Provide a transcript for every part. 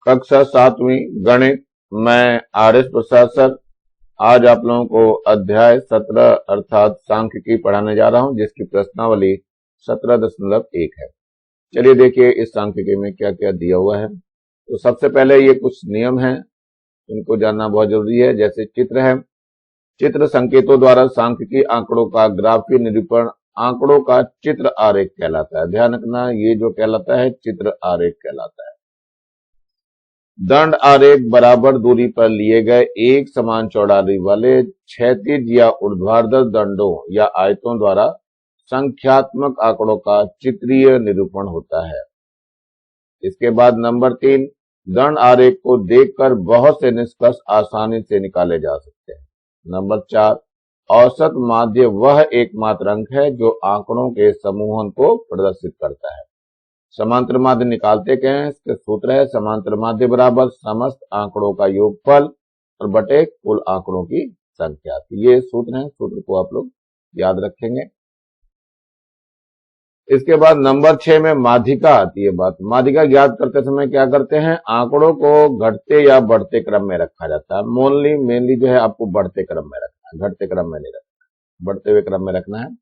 कक्षा 7वीं गणित। मैं आर एस प्रसाद सर आज आप लोगों को अध्याय 17 अर्थात सांख्यिकी पढ़ाने जा रहा हूं, जिसकी प्रश्नावली 17.1 है। चलिए देखिए इस सांख्यिकी में क्या क्या दिया हुआ है। तो सबसे पहले ये कुछ नियम हैं, इनको जानना बहुत जरूरी है। जैसे चित्र है, चित्र संकेतों द्वारा सांख्यिकी आंकड़ों का ग्राफीय निरूपण आंकड़ों का चित्र आरेख कहलाता है। ध्यान रखना, ये जो कहलाता है चित्र आरेख कहलाता है। दंड आरेख बराबर दूरी पर लिए गए एक समान चौड़ाई वाले क्षैतिज या ऊर्ध्वाधर दंडों या आयतों द्वारा संख्यात्मक आंकड़ों का चित्रीय निरूपण होता है। इसके बाद नंबर 3, दंड आरेख को देखकर बहुत से निष्कर्ष आसानी से निकाले जा सकते हैं। नंबर 4, औसत माध्य वह एकमात्र अंक है जो आंकड़ों के समूहन को प्रदर्शित करता है। समांतर माध्य निकालते क्या है, इसके सूत्र है समांतर माध्य बराबर समस्त आंकड़ों का योगफल और बटे कुल आंकड़ों की संख्या। ये सूत्र है, सूत्र को आप लोग याद रखेंगे। इसके बाद नंबर 6 में माध्यिका आती है बात। माध्यिका ज्ञात करते समय क्या करते हैं, आंकड़ों को घटते या बढ़ते क्रम में रखा जाता है। मेनली जो है आपको बढ़ते क्रम में रखना है, घटते क्रम में नहीं रखना है, बढ़ते हुए क्रम में रखना है।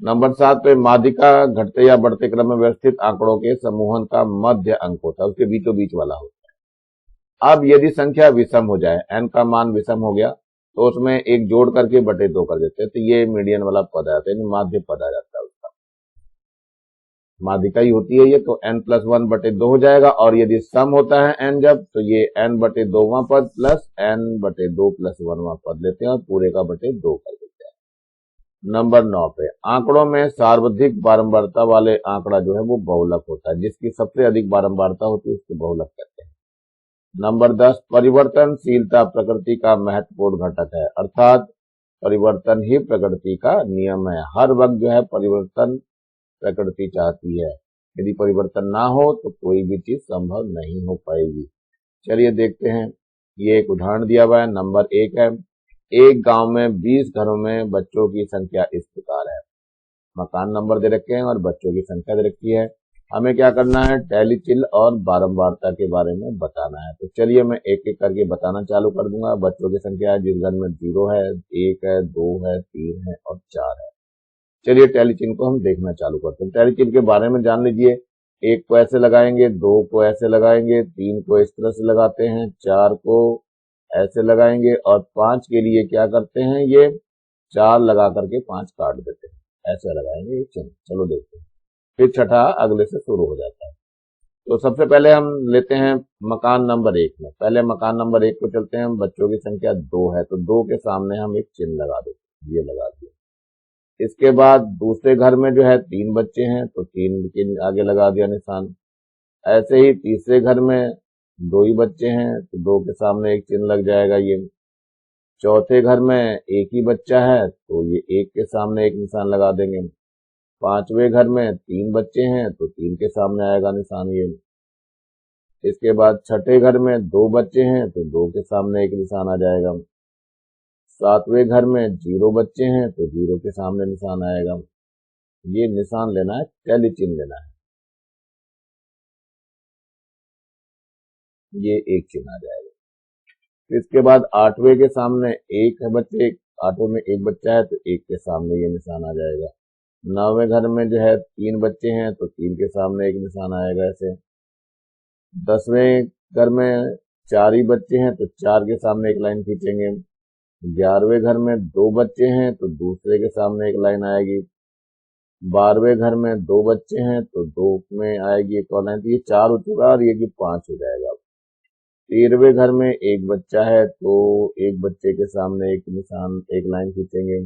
नंबर 7 पे माध्यिका घटते या बढ़ते क्रम में व्यवस्थित आंकड़ों के समूहन का मध्य अंक होता है, उसके बीचों बीच वाला होता है। अब यदि संख्या विषम हो जाए, n का मान विषम हो गया, तो उसमें एक जोड़ करके बटे 2 कर देते हैं, तो ये मीडियन वाला पद आ जाता है, यानी माध्य पद आ जाता है। उसका माध्यिका ही होती है ये, तो n+1 बटे 2 हो जाएगा। और यदि सम होता है n जब, तो ये n बटे 2वां पद प्लस n बटे 2 प्लस 1वां पद लेते हैं और पूरे का बटे 2 कर देते हैं। नंबर 9 पे आंकड़ों में सर्वाधिक बारंबारता वाले आंकड़ा जो है वो बहुलक होता है। जिसकी सबसे अधिक बारंबारता होती है उसको बहुलक कहते हैं। नंबर 10, परिवर्तनशीलता प्रकृति का महत्वपूर्ण घटक है, अर्थात परिवर्तन ही प्रकृति का नियम है। हर वक्त जो है परिवर्तन प्रकृति चाहती है, यदि परिवर्तन ना हो तो कोई भी चीज संभव नहीं हो पाएगी। चलिए देखते हैं, ये एक उदाहरण दिया हुआ है। नंबर 1 है, एक गांव में 20 घरों में बच्चों की संख्या इस प्रकार है। मकान नंबर दे रखे हैं और बच्चों की संख्या दे रखी है। हमें क्या करना है, टैली चिन्ह और बारंबारता के बारे में बताना है। तो चलिए मैं एक एक करके बताना चालू कर दूंगा। बच्चों की संख्या है, जिस घर में 0 है, 1 है, 2 है, 3 है और 4 है। चलिए टैली चिन्ह को हम देखना चालू करते हैं। टैली चिन्ह के बारे में जान लीजिए। 1 को ऐसे लगाएंगे, 2 को ऐसे लगाएंगे, 3 को इस तरह से लगाते हैं, 4 को ऐसे लगाएंगे और 5 के लिए क्या करते हैं, ये 4 लगा करके 5 काट देते हैं, ऐसे लगाएंगे ये चिन्ह। चलो देखते हैं, फिर छठा अगले से शुरू हो जाता है। तो सबसे पहले हम लेते हैं मकान नंबर 1 में। पहले मकान नंबर 1 को चलते हैं। बच्चों की संख्या 2 है, तो 2 के सामने हम एक चिन्ह लगा देते हैं, ये लगा दिया। इसके बाद दूसरे घर में जो है 3 बच्चे हैं, तो 3 के आगे लगा दिया निशान। ऐसे ही तीसरे घर में 2 ही बच्चे हैं, तो 2 के सामने एक चिन्ह लग जाएगा ये। चौथे घर में एक ही बच्चा है, तो ये 1 के सामने एक निशान लगा देंगे। पांचवें घर में 3 बच्चे हैं, तो 3 के सामने आएगा निशान ये। इसके बाद छठे घर में 2 बच्चे हैं, तो 2 के सामने एक निशान आ जाएगा। सातवें घर में 0 बच्चे हैं, तो 0 के सामने निशान आएगा। ये निशान लेना है, टैली चिन्ह लेना है, ये एक चिन्ह आ जाएगा। इसके बाद 8वें के सामने एक है बच्चे, 8वें में एक बच्चा है, तो 1 के सामने ये निशान आ जाएगा। 9वें घर में जो है 3 बच्चे हैं, तो 3 के सामने एक निशान आएगा ऐसे। 10वें घर में 4 ही बच्चे हैं, तो 4 के सामने एक लाइन खींचेंगे। 11वें घर में 2 बच्चे हैं, तो दूसरे के सामने एक लाइन आएगी। 12वें घर में 2 बच्चे हैं, तो 2 में आएगी एक और लाइन, तो ये 4 हो चुका और ये 5 हो जाएगा। 13वें घर में एक बच्चा है, तो एक बच्चे के सामने एक निशान, एक लाइन खींचेंगे।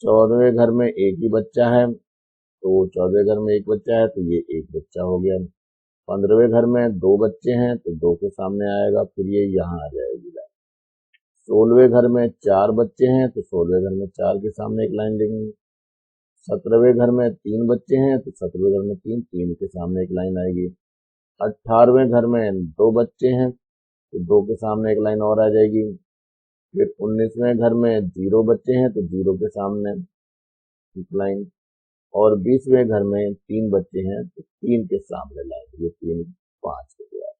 14वें घर में एक ही बच्चा है, तो 14वें घर में एक बच्चा है, तो ये एक बच्चा हो गया। 15वें घर में 2 बच्चे हैं, तो 2 के सामने आएगा, फिर ये यहाँ आ जाएगी लाइन। 16वें घर में 4 बच्चे हैं, तो 16वें घर में 4 के सामने एक लाइन लेंगे। 17वें घर में 3 बच्चे हैं, तो 17वें घर में 3 के सामने एक लाइन आएगी। 18वें घर में 2 बच्चे हैं, तो 2 के सामने एक लाइन और आ जाएगी। फिर 19वें घर में 0 बच्चे हैं, तो 0 के सामने एक लाइन। और 20वें घर में 3 बच्चे हैं, तो 3 के सामने लाइन, ये 3 5 हो गया।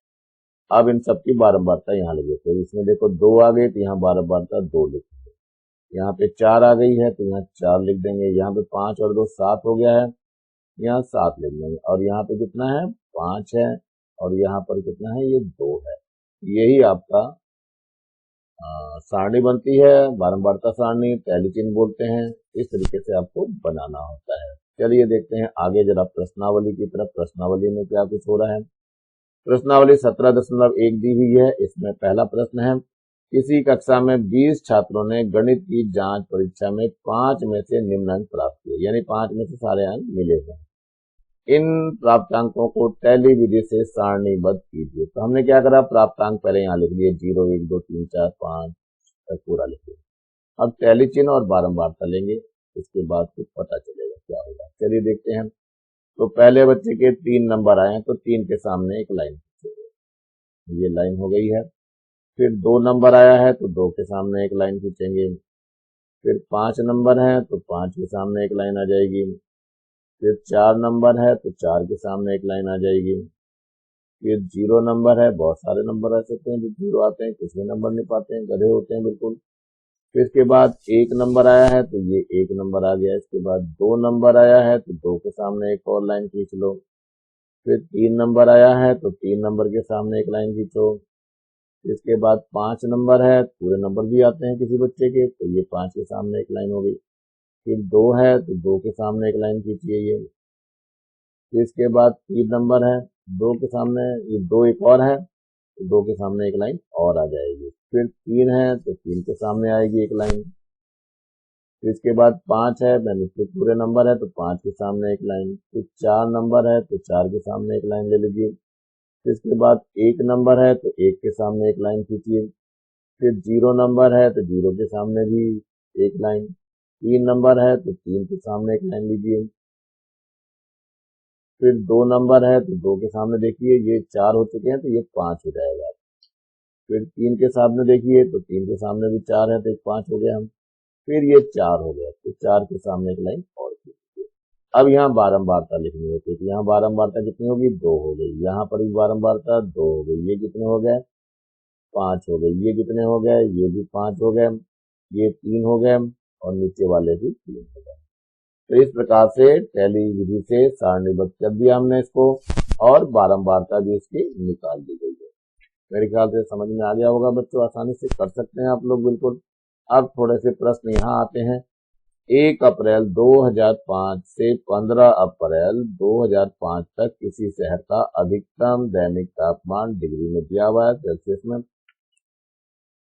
अब इन सब की बारंबारता यहाँ लिख देते हैं। इसमें देखो 2 आ गई तो यहाँ बारंबारता 2 लिखेंगे, यहाँ पे 4 आ गई है तो यहाँ 4 लिख देंगे, यहाँ पे 5 और 2 7 हो गया है, यहाँ 7 लिख देंगे, और यहाँ पे कितना है 5 है, और यहाँ पर कितना है ये 2 है। यही आपका सारणी बनती है, बारंबारता सारणी, टैली चिन्ह बोलते हैं। इस तरीके से आपको बनाना होता है। चलिए देखते हैं आगे जरा प्रश्नावली की तरफ। प्रश्नावली में क्या कुछ हो रहा है। प्रश्नावली 17.1 दी हुई है। इसमें पहला प्रश्न है, किसी कक्षा में 20 छात्रों ने गणित की जांच परीक्षा में 5 में से निम्न अंक प्राप्त किए, यानी 5 में से सारे अंक मिले हैं। इन प्राप्तांकों को टैली विधि से सारणीबद्ध कीजिए। तो हमने क्या करा, प्राप्तांक पहले यहाँ लिख लिए, 0 1 2 3 4 5 तक पूरा लिख लिया। अब टैली चिन्ह और बारंबारता लेंगे, इसके बाद कुछ पता चलेगा क्या होगा। चलिए देखते हैं। तो पहले बच्चे के 3 नंबर आए तो 3 के सामने एक लाइन खींचेंगे, ये लाइन हो गई है। फिर 2 नंबर आया है तो 2 के सामने एक लाइन खींचेंगे। फिर 5 नंबर है तो 5 के सामने एक लाइन आ जाएगी। फिर 4 नंबर है तो 4 के सामने एक लाइन आ जाएगी। फिर 0 नंबर है, बहुत सारे नंबर आ सकते हैं जो 0 आते हैं, कुछ भी नंबर नहीं पाते हैं, गधे होते हैं बिल्कुल। फिर इसके बाद 1 नंबर आया है तो ये 1 नंबर आ गया। इसके बाद 2 नंबर आया है तो 2 के सामने एक और लाइन खींच लो। फिर 3 नंबर आया है तो 3 नंबर के सामने एक लाइन खींचो। इसके बाद 5 नंबर है, पूरे नंबर भी आते हैं किसी बच्चे के, तो ये 5 के सामने एक लाइन हो गई। फिर 2 है तो 2 के सामने एक लाइन खींचिए ये। फिर इसके बाद 3 नंबर है, 2 के सामने ये 2 एक और है तो 2 के सामने एक लाइन और आ जाएगी। फिर 3 है तो 3 के सामने आएगी एक लाइन। फिर इसके बाद 5 है, मैंने फिर पूरे नंबर है तो 5 के सामने एक लाइन। फिर 4 नंबर है तो 4 के सामने एक लाइन ले लीजिए। फिर इसके बाद 1 नंबर है तो 1 के सामने एक लाइन खींचिए। फिर 0 नंबर है तो 0 के सामने भी एक लाइन। 3 नंबर है तो 3 के सामने एक लाइन लीजिए। फिर 2 नंबर है तो 2 के सामने देखिए ये 4 हो चुके हैं तो ये 5 हो जाएगा। फिर 3 के सामने देखिए तो 3 के सामने भी 4 है तो एक 5 हो गया हम। फिर ये 4 हो गया तो 4 के सामने एक लाइन और खींचिए। अब यहाँ बारंबारता लिखनी है, क्योंकि यहाँ बारंबारता कितनी होगी, 2 हो गई। यहाँ पर भी बारंबारता 2 हो गई। ये कितने हो गए, 5 हो गई। ये कितने हो गए, ये भी 5 हो गए। ये 3 हो गए और नीचे वाले भी 3 हो गए। तो इस प्रकार से टैली विधि से सारणीबद्ध कर दिया हमने इसको, और बारंबारता भी इसकी निकाल दी गई है। मेरे ख्याल से समझ में आ गया होगा बच्चों, आसानी से कर सकते हैं आप लोग बिल्कुल। अब थोड़े से प्रश्न यहाँ आते हैं। 1 अप्रैल 2005 से 15 अप्रैल 2005 तक किसी शहर का अधिकतम दैनिक तापमान डिग्री में दिया हुआ है, सेल्सियस में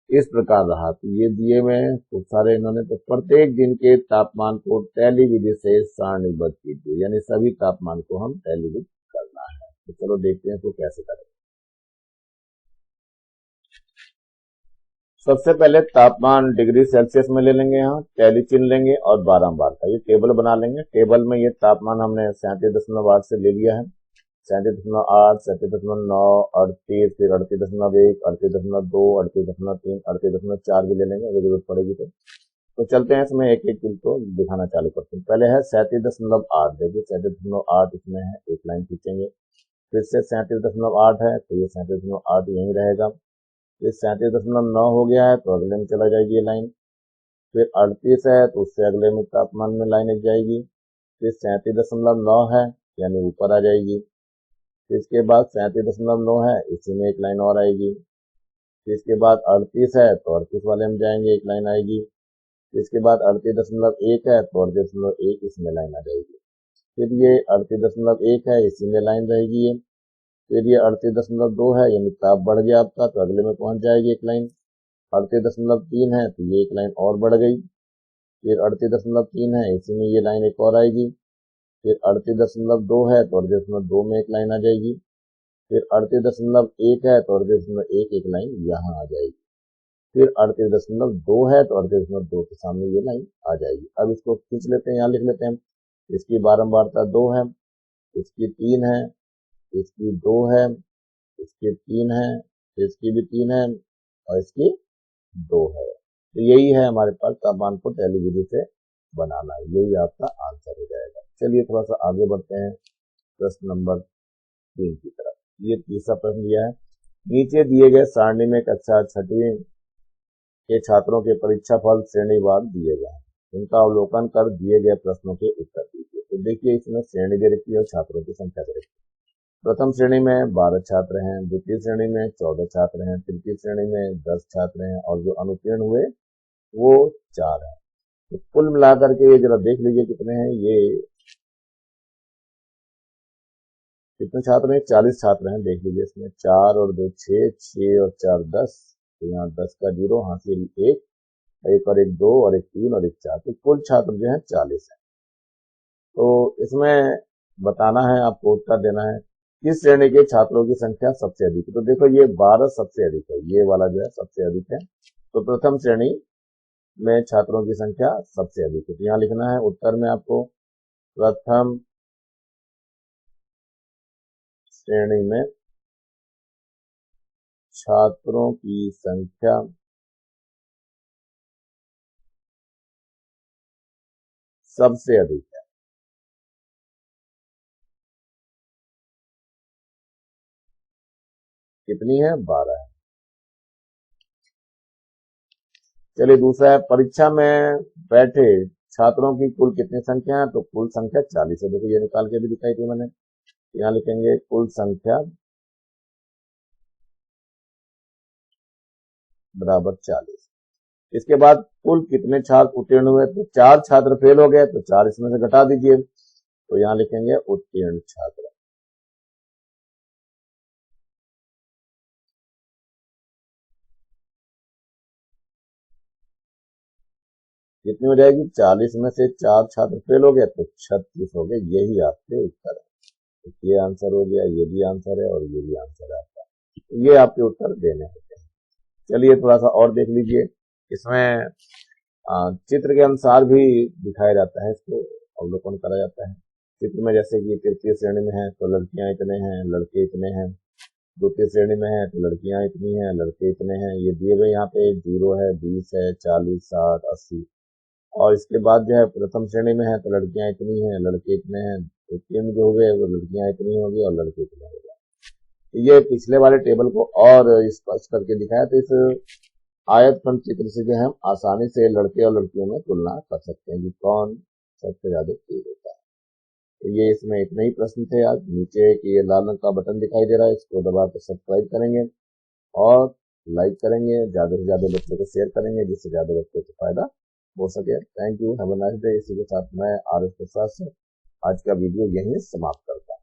इस प्रकार रहा। तो ये दिए हुए हैं खूब सारे इन्होंने। तो प्रत्येक दिन के तापमान को टैली विधि से सारणीबद्ध कीजिए, यानी सभी तापमान को हम टैलीबद्ध करना है। तो चलो देखते हैं तो कैसे करें। सबसे पहले तापमान डिग्री सेल्सियस में ले लेंगे, यहाँ टैली चिन्ह लेंगे और बारंबारता, ये टेबल बना लेंगे। टेबल में ये तापमान हमने 37.8 से ले लिया है, 37.8, 37.9, 38, फिर 38.1, 38.2, 38.3, 38.4 भी ले लेंगे अगर जरूरत पड़ेगी तो चलते हैं इसमें एक एक को दिखाना चालू करते हैं। पहले है 37.8, देखिए 37.8 इसमें है, एक लाइन खींचेंगे। फिर से 37.8 है तो ये 37.8 यहीं रहेगा। फिर 37.9 हो गया है तो अगले में चला जाएगी ये लाइन। फिर 38 है तो उससे अगले में तापमान में लाइन एक जाएगी। फिर 37.9 है यानी ऊपर आ जाएगी। इसके बाद 37.9 है, इसी में एक लाइन और आएगी। इसके बाद 38 है तो 38 वाले में जाएंगे, एक लाइन आएगी। इसके बाद 38.1 है तो 38.1 इसमें लाइन आ जाएगी। फिर ये 38.1 है, इसी में लाइन रहेगी ये। फिर ये 38.2 है, यानी ताप बढ़ गया आपका तो अगले में पहुंच जाएगी एक लाइन। 38.3 है तो ये एक लाइन और बढ़ गई। फिर 38.3 है, इसी में ये लाइन एक और आएगी। फिर 38.2 है तो 38.2 में एक लाइन आ जाएगी। फिर 38.1 है तो 38.1 एक लाइन यहाँ आ जाएगी। फिर 38.2 है तो 38.2 के सामने ये लाइन आ जाएगी। अब इसको खींच लेते हैं, यहाँ लिख लेते हैं। इसकी बारंबारता 2 है, इसकी 3 है, इसकी 2 है, इसकी 3 है, इसकी भी 3 है और इसकी 2 है। तो यही है हमारे पास तापमान को टैली विधि से बनाना है, यही आपका आंसर हो जाएगा। चलिए थोड़ा सा आगे बढ़ते हैं प्रश्न नंबर 3 की तरफ। ये तीसरा प्रश्न दिया है, नीचे दिए गए सारणी में कक्षा छठी के छात्रों के परीक्षा फल श्रेणीवार दिए गए हैं, इनका अवलोकन कर दिए गए प्रश्नों के उत्तर दीजिए। तो देखिए इसमें श्रेणी दे रखी है और छात्रों की संख्या दे रखी है। प्रथम श्रेणी में 12 छात्र हैं, द्वितीय श्रेणी में 14 छात्र हैं, तृतीय श्रेणी में 10 छात्र हैं और जो अनुत्तीर्ण हुए वो 4 हैं। तो कुल मिलाकर के ये जरा देख लीजिए कितने हैं, ये कितने छात्र हैं, 40 छात्र हैं। देख लीजिए इसमें 4 और 2 6, 6 और 4 10, तो यहाँ 10 का 0, हासिल 1, एक और एक 2 और एक 3 और एक 4, तो कुल छात्र जो है 40 है। तो इसमें बताना है आपको, उत्तर देना है किस श्रेणी के छात्रों की संख्या सबसे अधिक है। तो देखो ये 12 सबसे अधिक है, ये वाला जो है सबसे अधिक है। तो प्रथम श्रेणी में छात्रों की संख्या सबसे अधिक है। तो यहाँ लिखना है उत्तर में आपको प्रथम श्रेणी में छात्रों की संख्या सबसे अधिक है। कितनी है, 12 है। चलिए दूसरा है, परीक्षा में बैठे छात्रों की कुल कितनी संख्या है। तो कुल संख्या 40 है। देखो ये निकाल के भी दिखाई थी मैंने। यहाँ लिखेंगे कुल संख्या बराबर 40। इसके बाद कुल कितने छात्र उत्तीर्ण हुए। तो 4 छात्र फेल हो गए, तो 4 इसमें से घटा दीजिए। तो यहाँ लिखेंगे उत्तीर्ण छात्र। कितनी हो जाएगी, 40 में से 4 छात्र फेल हो गए तो 36 हो गए। यही आपके उत्तर है। तो ये आंसर हो गया, ये भी आंसर है और ये भी आंसर है आपका। ये आपके उत्तर देने होते हैं। चलिए थोड़ा सा और देख लीजिए। इसमें चित्र के अनुसार भी दिखाया जाता है, इसको अवलोकन करा जाता है। चित्र में जैसे कि तृतीय श्रेणी में है तो लड़कियां इतने हैं, लड़के इतने हैं। द्वितीय श्रेणी में है तो लड़कियां इतनी हैं, लड़के इतने हैं। ये दिए गए यहाँ पे 0 है, 20 है, 40, 60, 80। और इसके बाद जो है प्रथम श्रेणी में है तो लड़कियां इतनी हैं, लड़के इतने हैं। उत्तीर्ण जो हो गए वो लड़कियां इतनी होगी और लड़के इतने हो गए। ये पिछले वाले टेबल को और स्पष्ट करके दिखाया। तो इस आयतखंड चित्र से जो है हम आसानी से लड़के और लड़कियों में तुलना कर सकते हैं कि कौन सबसे ज्यादा तेज होता है। तो ये इसमें इतने ही प्रश्न थे आज। नीचे की ये लाल रंग का बटन दिखाई दे रहा है, इसको दबा कर सब्सक्राइब करेंगे और लाइक करेंगे, ज्यादा से ज्यादा बच्चों को शेयर करेंगे जिससे ज्यादा बच्चों को फायदा हो सके। Thank you, have a nice day. इसी के साथ मैं RS प्रसाद से आज का वीडियो यहीं समाप्त करता हूँ।